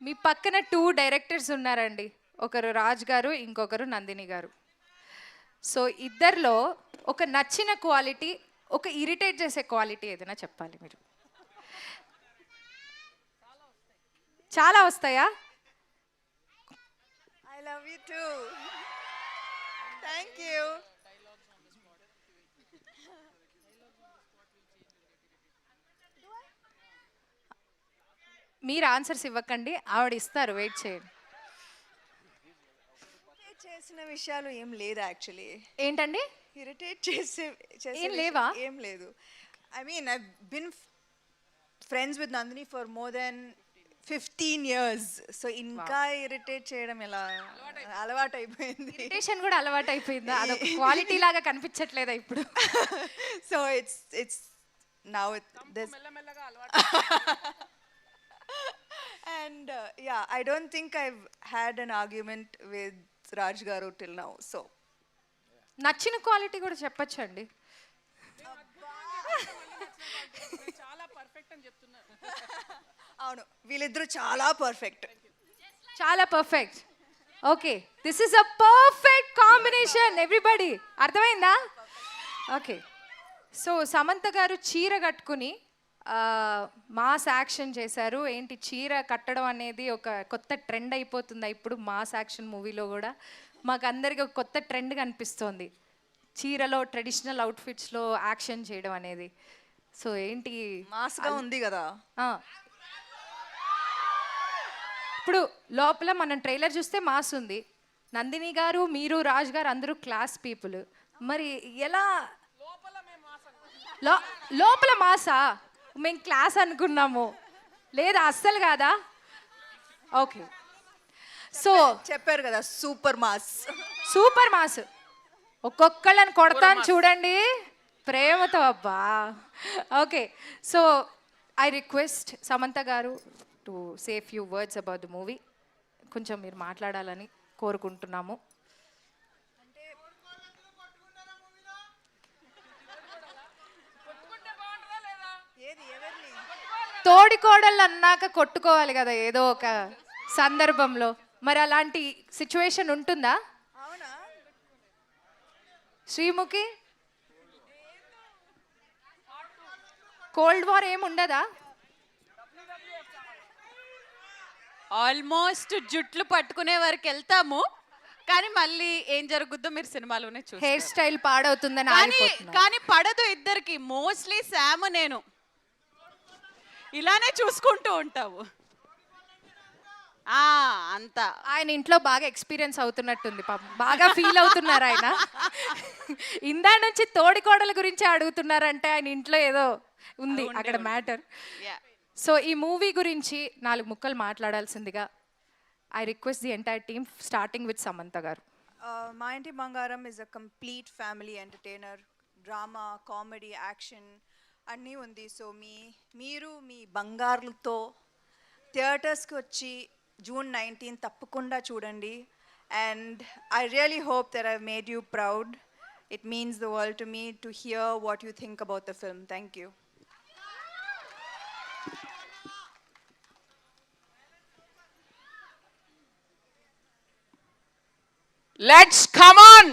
మీ పక్కన 2 డైరెక్టర్స్ ఉన్నారండి, ఒకరు రాజ్ గారు, ఇంకొకరు నందిని గారు. సో ఇద్దరిలో ఒక నచ్చిన క్వాలిటీ, ఒక ఇరిటేట్ చేసే క్వాలిటీ ఏదైనా చెప్పాలి మీరు. చాలా వస్తాయా? I love you too. Thank you. మీరు ఆన్సర్స్ ఇవ్వకండి, ఆవిడ ఇస్తారు, వెయిట్ చేయండి. చేసిన విషయాలు ఏం లేదు యాక్చువల్లీ. ఏంటండి? ఇరిటేట్ చేసే ఏం లేవా? ఏం లేదు. I mean I been friends with Nandini for more than 15 years. So ఇంకా ఇరిటేట్ చేయడం ఎలా? అలవాటు అయిపోయింది. ఇరిటేషన్ కూడా అలవాటు అయిపోయిందా? అదొక క్వాలిటీ లాగా కనిపించట్లేదా ఇప్పుడు? So it's now this and yeah, I don't think I've had an argument with Raj garu till now. So నచ్చిన క్వాలిటీ కూడా చెప్పొచ్చండి. చాలా పర్ఫెక్ట్ అని చెప్తున్నారు. అవును, వీళ్ళిద్దరూ చాలా పర్ఫెక్ట్. చాలా perfect. Okay, this is a perfect combination everybody. అర్థమైందా? ఓకే, సో సమంత గారు చీర కట్టుకుని మాస్ యాక్షన్ చేశారు. ఏంటి, చీర కట్టడం అనేది ఒక కొత్త ట్రెండ్ అయిపోతుందా ఇప్పుడు మాస్ యాక్షన్ మూవీలో కూడా? మాకు అందరికీ ఒక కొత్త ట్రెండ్ కనిపిస్తోంది, చీరలో ట్రెడిషనల్ అవుట్ఫిట్స్లో యాక్షన్ చేయడం అనేది. సో ఏంటి, మాస్గా ఉంది కదా. ఇప్పుడు లోపల మనం ట్రైలర్ చూస్తే మాస్ ఉంది. నందిని గారు, మీరు, రాజ్ గారు అందరూ క్లాస్ పీపుల్. మరి ఎలా లోపల మాసా? మేము క్లాస్ అనుకున్నాము, లేదా అస్సలు కాదా? ఓకే, సో చెప్పారు కదా సూపర్ మాస్. Super mass. ఒక్కొక్కళ్ళని కొడతాను చూడండి ప్రేమతో, అబ్బా. Okay, so I request Samantha garu to say few words about the movie. కొంచెం మీరు మాట్లాడాలని కోరుకుంటున్నాము. తోడికోడళ్ళు అన్నాక కొట్టుకోవాలి కదా ఏదో ఒక సందర్భంలో. మరి అలాంటి సిచ్యువేషన్ ఉంటుందా శ్రీముఖి? కోల్డ్ వార్ ఏముండదా? ఆల్మోస్ట్ జుట్లు పట్టుకునే వరకు వెళ్తాము, కానీ మళ్ళీ ఏం జరుగుద్దో మీరు సినిమాలోనే చూస్తారు. హెయిర్ స్టైల్ పాడవుతుందని కానీ పడదు ఇద్దరికి. మోస్ట్లీ శామ్ నేను ఇలానే చూసుకుంటూ ఉంటావు. అంతా ఆయన ఇంట్లో బాగా ఎక్స్పీరియన్స్ అవుతున్నట్టుంది, పాపం బాగా ఫీల్ అవుతున్నారు ఆయన. ఇందా నుంచి తోడికోడల గురించి అడుగుతున్నారంటే ఆయన ఇంట్లో ఏదో ఉంది అక్కడ మ్యాటర్. సో ఈ మూవీ గురించి 4 ముక్కలు మాట్లాడాల్సిందిగా I request the entire team, starting with Samantha garu. Maa Inti Bangaram is a complete family entertainer. Drama, comedy, action అన్నీ ఉంది. సో మీరు మీ బంగారులతో థియేటర్స్కి వచ్చి June 19 తప్పకుండా చూడండి. And I really hope that I made you proud. It means the world to me to hear what you think about the film. Thank you. Let's come on.